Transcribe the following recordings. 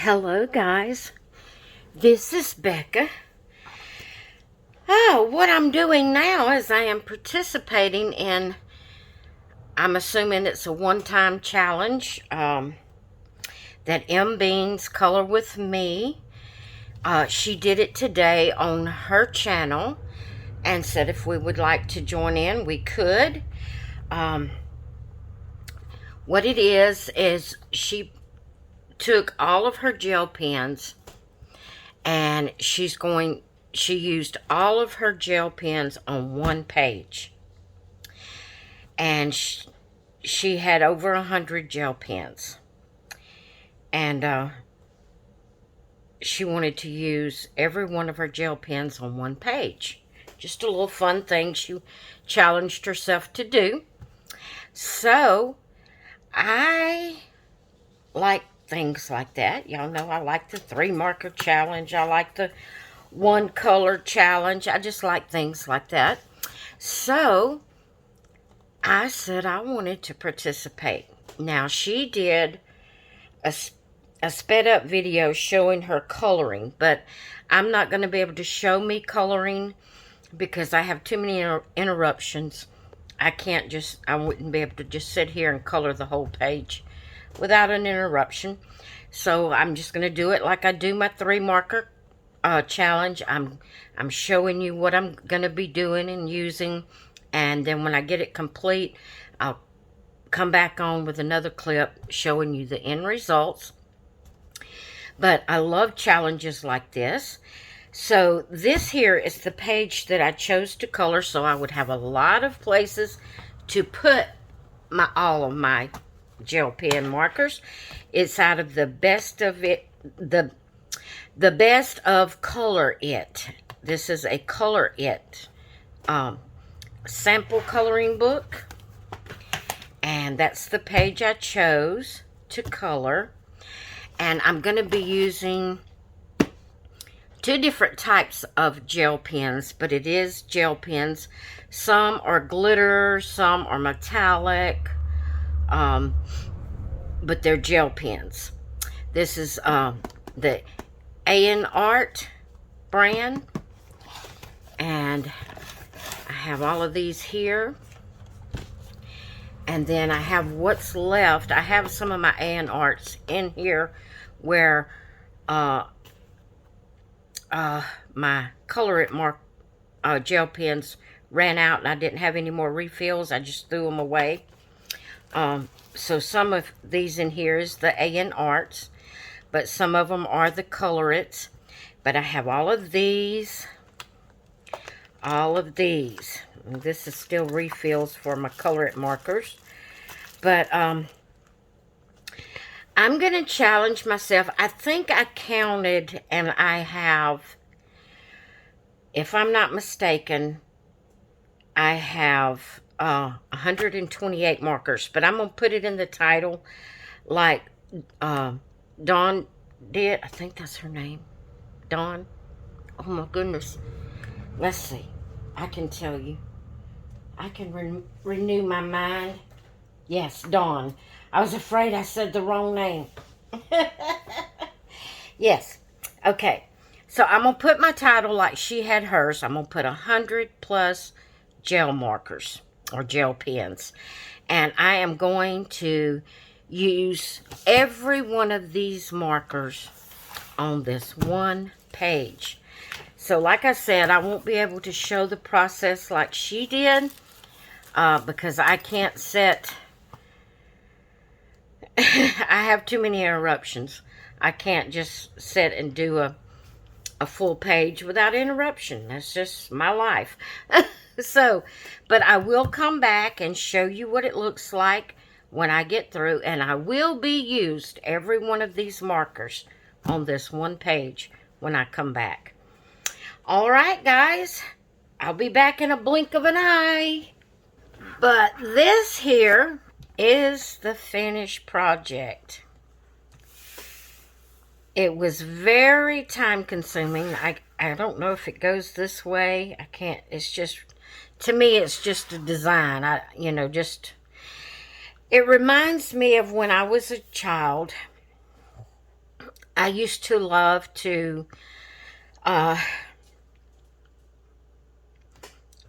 Hello guys, this is Becca. Oh, what I'm doing now is I am participating in, I'm assuming it's a one-time challenge, that M Beans Color With Me. She did it today on her channel and said if we would like to join in, we could. What it is she took all of her gel pens and she used all of her gel pens on one page. And she had over 100 gel pens. And she wanted to use every one of her gel pens on one page. Just a little fun thing she challenged herself to do. So, I like things like that. Y'all know I like the 3-marker challenge. I like the 1-color challenge. I just like things like that. So, I said I wanted to participate. Now, she did a sped up video showing her coloring, but I'm not going to be able to show me coloring because I have too many interruptions. I wouldn't be able to just sit here and color the whole page without an interruption. So I'm just going to do it like I do my 3-marker challenge. I'm showing you what I'm going to be doing and using, and then when I get it complete, I'll come back on with another clip showing you the end results. But I love challenges like this. So this here is the page that I chose to color, so I would have a lot of places to put all of my gel pen markers. It's out of the best of it, the best of Color It. This is a Color It sample coloring book, and that's the page I chose to color. And I'm going to be using 2 different types of gel pens, but it is gel pens. Some are glitter, some are metallic, but they're gel pens. This is the Art brand, and I have all of these here. And then I have what's left. I have some of my Arts in here where my Color It gel pens ran out and I didn't have any more refills. I just threw them away. So some of these in here is the Arts, but some of them are the Color It's. But I have all of these. All of these. And this is still refills for my Color It markers. But I'm going to challenge myself. I think I counted, and I have, if I'm not mistaken, I have 128 markers. But I'm going to put it in the title like Dawn did. I think that's her name. Dawn. Oh my goodness. Let's see. I can tell you. I can renew my mind. Yes, Dawn. I was afraid I said the wrong name. Yes. Okay. So I'm going to put my title like she had hers. I'm going to put 100 plus gel markers or gel pens. And I am going to use every one of these markers on this one page. So like I said, I won't be able to show the process like she did because I can't set... I have too many interruptions. I can't just sit and do a full page without interruption. That's just my life. So, but I will come back and show you what it looks like when I get through. And I will be used every one of these markers on this one page when I come back. Alright guys, I'll be back in a blink of an eye. But this here is the finished project. It was very time consuming. I don't know if it goes this way. I can't, it's just, to me it's just a design. It reminds me of when I was a child I used to love to uh,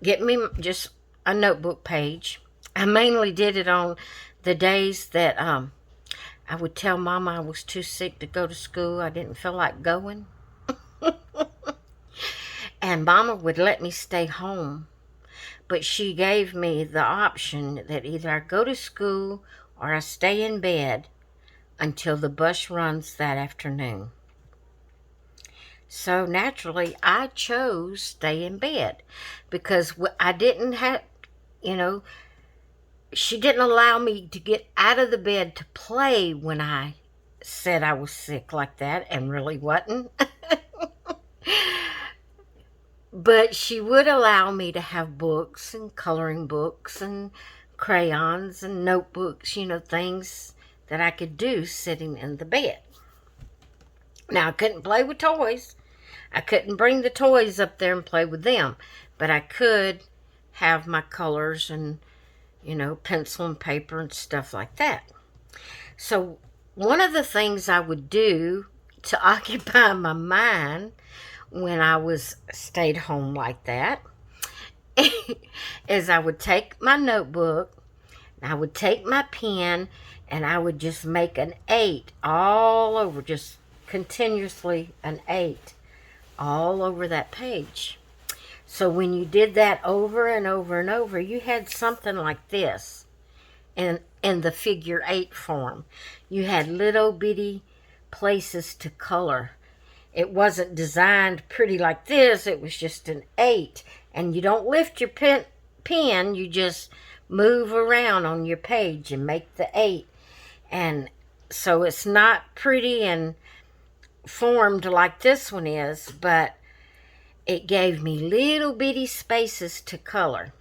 get me just a notebook page. I mainly did it on the days that I would tell Mama I was too sick to go to school. I didn't feel like going. And Mama would let me stay home. But she gave me the option that either I go to school or I stay in bed until the bus runs that afternoon. So naturally, I chose stay in bed because I didn't have, you know, she didn't allow me to get out of the bed to play when I said I was sick like that and really wasn't. But she would allow me to have books and coloring books and crayons and notebooks, things that I could do sitting in the bed. Now, I couldn't play with toys. I couldn't bring the toys up there and play with them. But I could have my colors and, pencil and paper and stuff like that. So one of the things I would do to occupy my mind when I was stayed home like that is I would take my notebook, I would take my pen, and I would just make an 8 all over, just continuously an 8 all over that page. So when you did that over and over and over, you had something like this in the figure 8 form. You had little bitty places to color. It wasn't designed pretty like this. It was just an 8. And you don't lift your pen, you just move around on your page and make the 8. And so it's not pretty and formed like this one is, but it gave me little bitty spaces to color.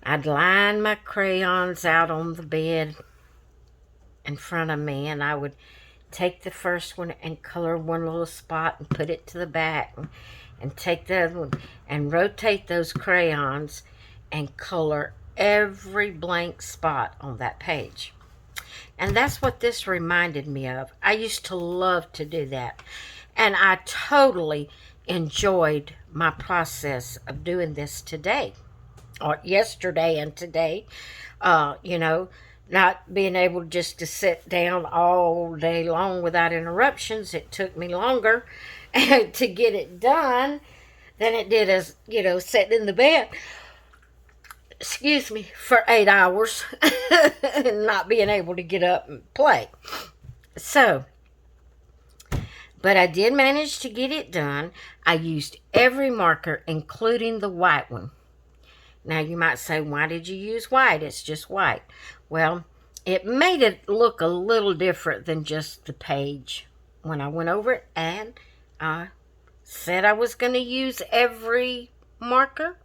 I'd line my crayons out on the bed in front of me, and I would take the first one and color one little spot and put it to the back, and take the other one and rotate those crayons and color every blank spot on that page. And that's what this reminded me of. I used to love to do that. And I totally enjoyed my process of doing this today, or yesterday and today. Not being able just to sit down all day long without interruptions. It took me longer to get it done than it did as, sitting in the bed, for 8 hours and not being able to get up and play. So, but I did manage to get it done. I used every marker, including the white one. Now, you might say, why did you use white? It's just white. Well, it made it look a little different than just the page when I went over it, and I said I was going to use every marker.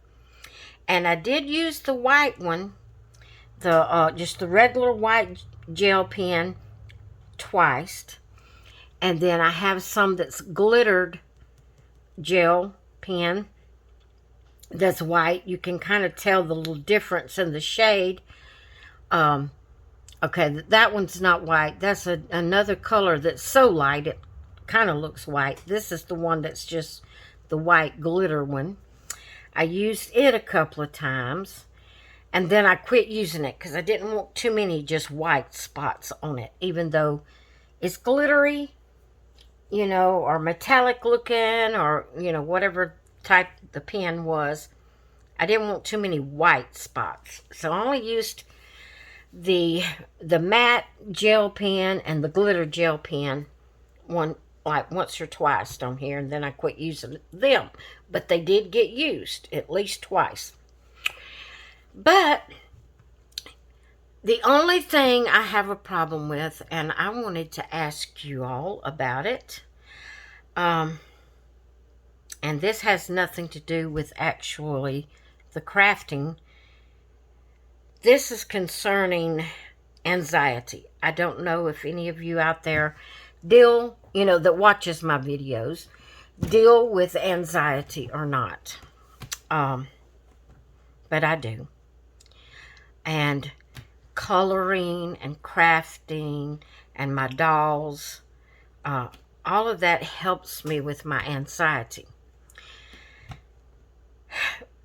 And I did use the white one, just the regular white gel pen, twice. And then I have some that's glittered gel pen that's white. You can kind of tell the little difference in the shade. Okay, that one's not white. That's another color that's so light it kind of looks white. This is the one that's just the white glitter one. I used it a couple of times, and then I quit using it because I didn't want too many just white spots on it, even though it's glittery, or metallic looking, or, whatever type the pen was. I didn't want too many white spots. So I only used the matte gel pen and the glitter gel pen once or twice on here, and then I quit using them. But they did get used at least twice. But the only thing I have a problem with, and I wanted to ask you all about it, and this has nothing to do with actually the crafting. This is concerning anxiety. I don't know if any of you out there that watches my videos, deal with anxiety or not. But I do. And coloring and crafting and my dolls all of that helps me with my anxiety.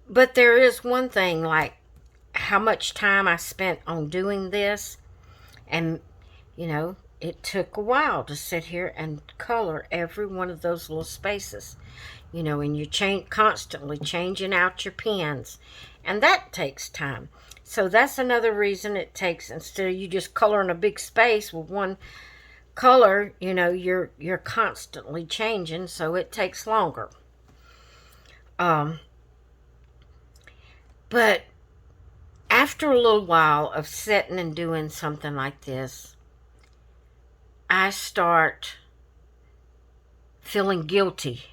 But there is one thing, like how much time I spent on doing this. And, you know, it took a while to sit here and color every one of those little spaces. You know, and you're constantly changing out your pens. And that takes time. So that's another reason it takes, instead of you just coloring a big space with one color, you know, you're constantly changing, so it takes longer. But after a little while of sitting and doing something like this, I start feeling guilty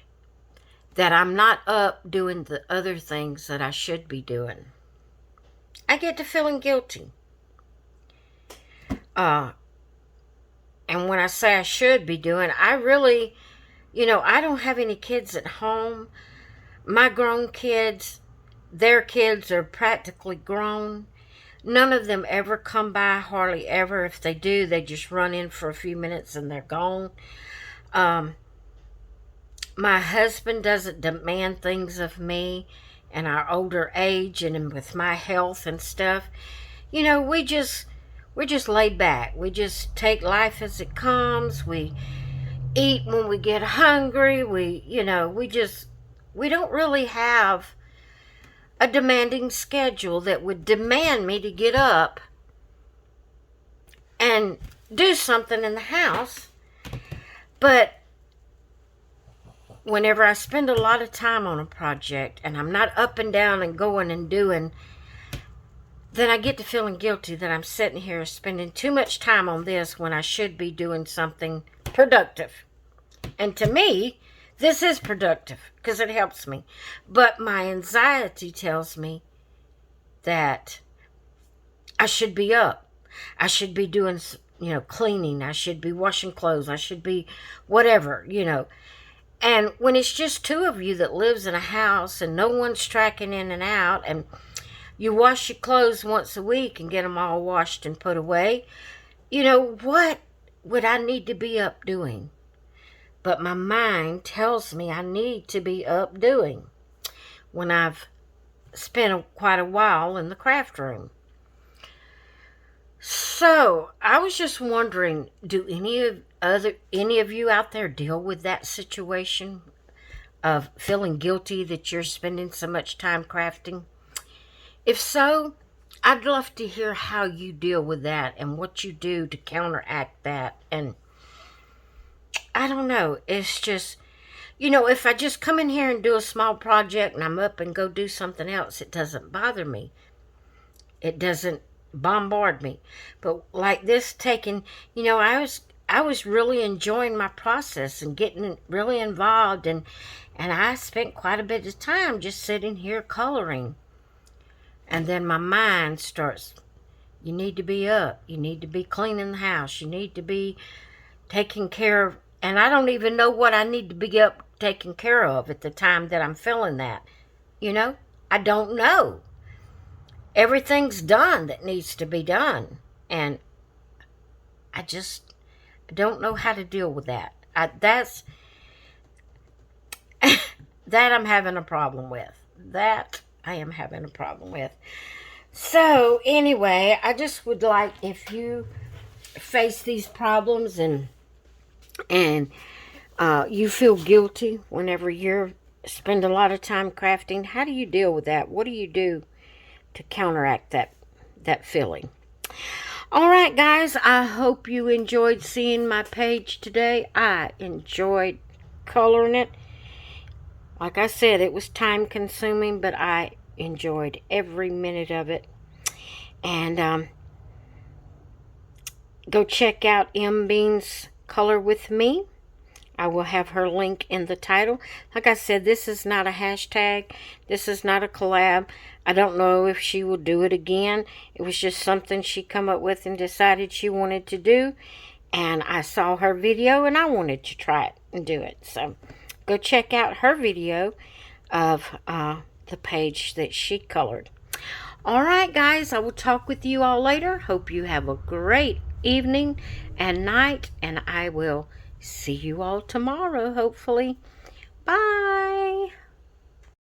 that I'm not up doing the other things that I should be doing. I get to feeling guilty. And when I say I should be doing, I really, you know, I don't have any kids at home. My grown kids, their kids are practically grown. None of them ever come by, hardly ever. If they do, they just run in for a few minutes and they're gone. My husband doesn't demand things of me in our older age and with my health and stuff. You know, we're just laid back. We just take life as it comes. We eat when we get hungry. We don't really have a demanding schedule that would demand me to get up and do something in the house. But whenever I spend a lot of time on a project and I'm not up and down and going and doing, then I get to feeling guilty that I'm sitting here spending too much time on this when I should be doing something productive. And to me, this is productive because it helps me. But my anxiety tells me that I should be up. I should be doing, cleaning. I should be washing clothes. I should be whatever, And when it's just two of you that lives in a house and no one's tracking in and out, and you wash your clothes once a week and get them all washed and put away, what would I need to be up doing? But my mind tells me I need to be up doing when I've spent quite a while in the craft room. So I was just wondering, do any of you out there deal with that situation of feeling guilty that you're spending so much time crafting? If so, I'd love to hear how you deal with that and what you do to counteract that. And I don't know, it's just, if I just come in here and do a small project and I'm up and go do something else, it doesn't bother me. It doesn't bombard me. But like this taking, I was really enjoying my process and getting really involved, and I spent quite a bit of time just sitting here coloring. And then my mind starts, you need to be up, you need to be cleaning the house, you need to be taking care of, and I don't even know what I need to be up taking care of at the time that I'm feeling that. I don't know. Everything's done that needs to be done. And I just don't know how to deal with that. That's that I'm having a problem with. That I am having a problem with. So anyway, I just would like, if you face these problems and you feel guilty whenever you spend a lot of time crafting, how do you deal with that? What do you do to counteract that feeling? All right, guys, I hope you enjoyed seeing my page today. I enjoyed coloring it. Like I said, it was time consuming, but I enjoyed every minute of it. And go check out M. Bean's Color With Me. I will have her link in the title. Like I said, this is not a hashtag. This is not a collab. I don't know if she will do it again. It was just something she come up with and decided she wanted to do. And I saw her video and I wanted to try it and do it. So go check out her video of the page that she colored. All right, guys, I will talk with you all later. Hope you have a great evening and night, and I will See you all tomorrow, hopefully. Bye.